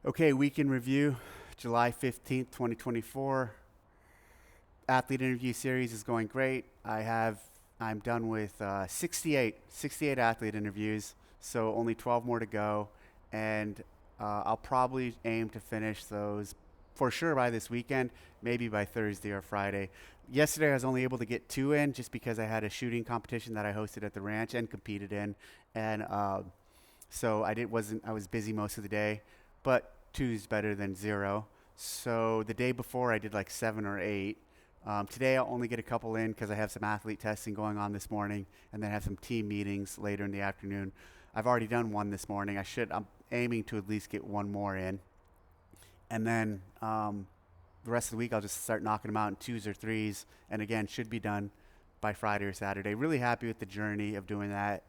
Okay, week in review, July 15th, 2024. Athlete interview series is going great. I'm done with 68 athlete interviews, so only 12 more to go. And I'll probably aim to finish those for sure by this weekend, maybe by Thursday or Friday. Yesterday, I was only able to get two in just because I had a shooting competition that I hosted at the ranch and competed in. And so I was busy most of the day, but two's better than zero. So the day before I did like seven or eight. Today I'll only get a couple in because I have some athlete testing going on this morning, and then have some team meetings later in the afternoon. I've already done one this morning. I'm aiming to at least get one more in, and then the rest of the week I'll just start knocking them out in twos or threes, and again should be done by Friday or Saturday. Really happy with the journey of doing that,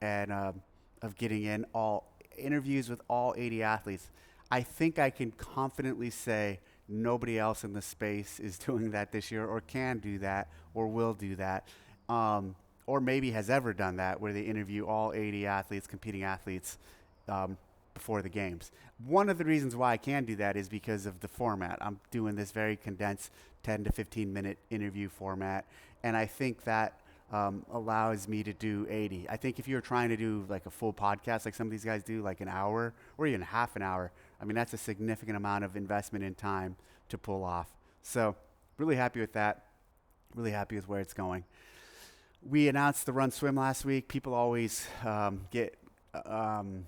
and of getting in all interviews with all 80 athletes. I think I can confidently say nobody else in the space is doing that this year, or can do that, or will do that, or maybe has ever done that, where they interview all 80 athletes, competing athletes, um, before the games. One of the reasons why I can do that is because of the format. I'm doing this very condensed 10 to 15 minute interview format, and I think that allows me to do 80. I think if you're trying to do like a full podcast, like some of these guys do, like an hour or even half an hour, I mean, that's a significant amount of investment in time to pull off. So, really happy with that. Really happy with where it's going. We announced the run swim last week. People always get um,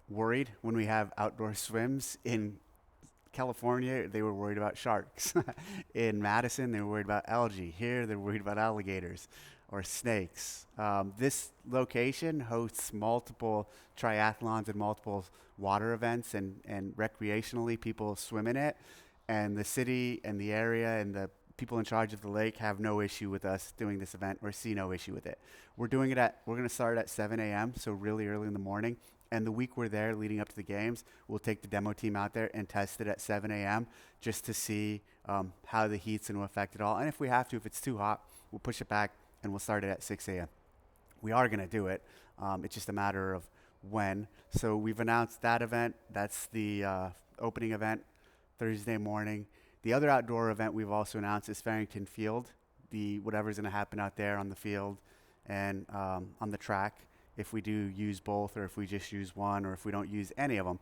worried when we have outdoor swims. In California, they were worried about sharks. In Madison, they were worried about algae. Here, they're worried about alligators or snakes. This location hosts multiple triathlons and multiple water events, and recreationally, people swim in it. And the city and the area and the people in charge of the lake have no issue with us doing this event, or see no issue with it. We're going to start at 7 a.m., so really early in the morning. And the week we're there leading up to the games, we'll take the demo team out there and test it at 7 a.m. just to see how the heat's going to affect it all. And if we have to, if it's too hot, we'll push it back and we'll start it at 6 a.m. We are going to do it. It's just a matter of when. So we've announced that event. That's the opening event Thursday morning. The other outdoor event we've also announced is Farrington Field. The whatever's going to happen out there on the field and on the track, if we do use both, or if we just use one, or if we don't use any of them.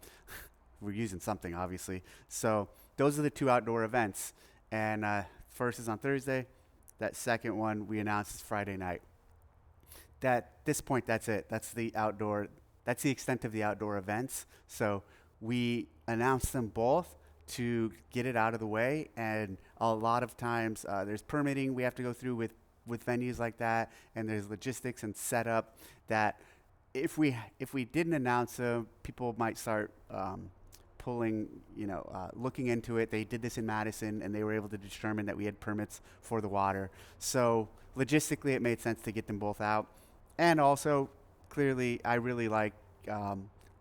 We're using something, obviously. So those are the two outdoor events. And first is on Thursday. That second one we announced is Friday night. At this point, that's it. That's the outdoor. That's the extent of the outdoor events. So we announced them both to get it out of the way. And a lot of times there's permitting we have to go through with venues like that, and there's logistics and setup that if we didn't announce them, people might start pulling, looking into it. They did this in Madison, and they were able to determine that we had permits for the water. So logistically, it made sense to get them both out. And also, clearly, I really like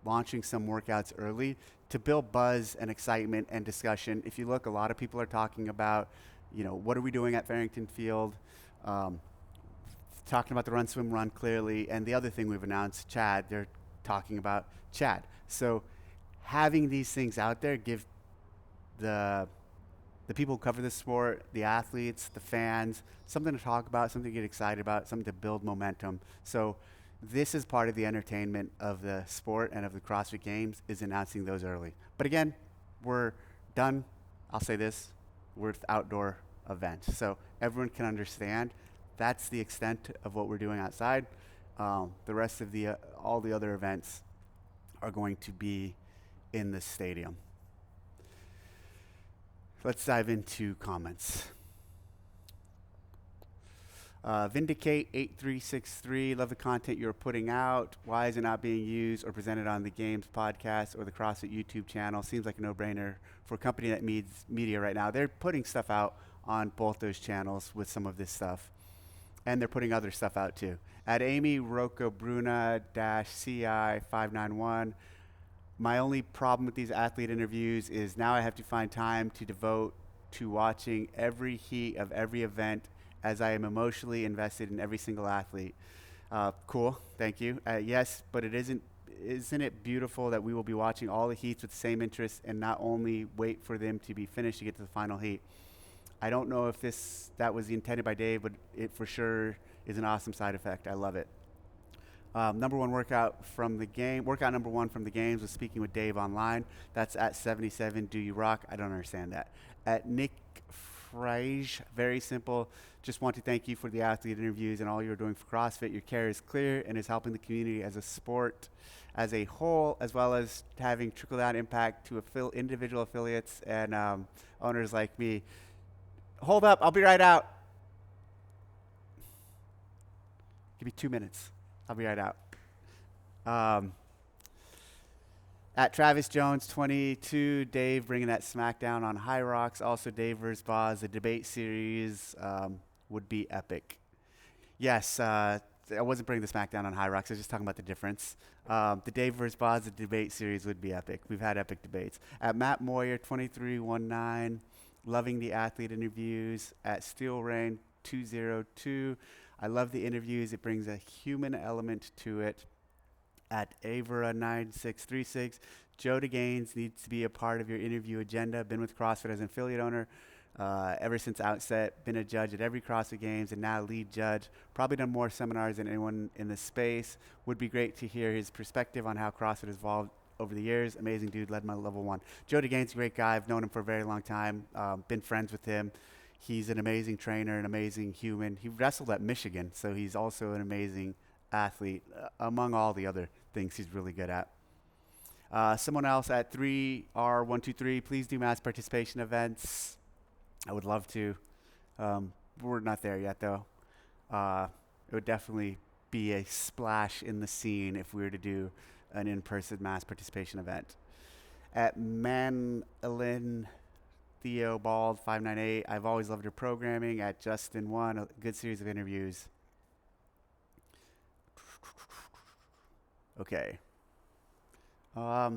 launching some workouts early to build buzz and excitement and discussion. If you look, a lot of people are talking about, what are we doing at Farrington Field? Um, Talking about the run, swim, run clearly. And the other thing we've announced, Chad, they're talking about Chad. So having these things out there give the people who cover the sport, the athletes, the fans, something to talk about, something to get excited about, something to build momentum. So this is part of the entertainment of the sport and of the CrossFit Games, is announcing those early. But again, we're done. I'll say this, with outdoor events. So everyone can understand that's the extent of what we're doing outside. The rest of all the other events are going to be in the stadium. Let's dive into comments. Vindicate 8363, love the content you're putting out. Why is it not being used or presented on the Games podcast or the CrossFit YouTube channel? Seems like a no-brainer for a company that needs media right now. They're putting stuff out on both those channels with some of this stuff. And they're putting other stuff out too. At Amy Rocco Bruna CI 591, my only problem with these athlete interviews is now I have to find time to devote to watching every heat of every event, as I am emotionally invested in every single athlete. Cool, thank you. Yes, but it isn't isn't it beautiful that we will be watching all the heats with the same interest and not only wait for them to be finished to get to the final heat? I don't know if that was intended by Dave, but it for sure is an awesome side effect. I love it. Number one workout from the game. Workout number one from the games was speaking with Dave online. That's at 77. Do you rock? I don't understand that. At Nick Frage, very simple. Just want to thank you for the athlete interviews and all you're doing for CrossFit. Your care is clear and is helping the community as a sport as a whole, as well as having trickle-down impact to individual affiliates and owners like me. Hold up, I'll be right out. Give me 2 minutes. I'll be right out. At Travis Jones 22, Dave bringing that SmackDown on High Rocks. Also, Dave vs. Boz, the debate series would be epic. Yes, I wasn't bringing the SmackDown on High Rocks. I was just talking about the difference. The Dave vs. Boz, the debate series would be epic. We've had epic debates. At Matt Moyer 2319, loving the athlete interviews. At Steel Rain 202, I love the interviews. It brings a human element to it. At Avera9636, Joe DeGaines needs to be a part of your interview agenda. Been with CrossFit as an affiliate owner ever since outset. Been a judge at every CrossFit Games and now lead judge. Probably done more seminars than anyone in the space. Would be great to hear his perspective on how CrossFit has evolved over the years. Amazing dude, led my level one. Joe DeGaines, a great guy. I've known him for a very long time. Been friends with him. He's an amazing trainer, an amazing human. He wrestled at Michigan, so he's also an amazing athlete, among all the other things he's really good at. Someone else at 3R123, please do mass participation events. I would love to. We're not there yet, though. It would definitely be a splash in the scene if we were to do an in-person mass participation event. At Manilyn Theo Bald 598, I've always loved your programming. At Justin1, a good series of interviews. Okay. I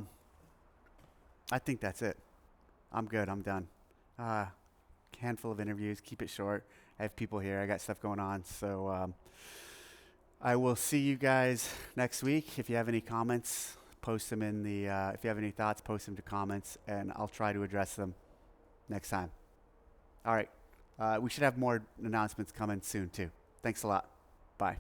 think that's it. I'm good. I'm done. Handful of interviews. Keep it short. I have people here. I got stuff going on. So I will see you guys next week. If you have any comments, post them in the, if you have any thoughts, post them to comments, and I'll try to address them next time. All right. We should have more announcements coming soon, too. Thanks a lot. Bye.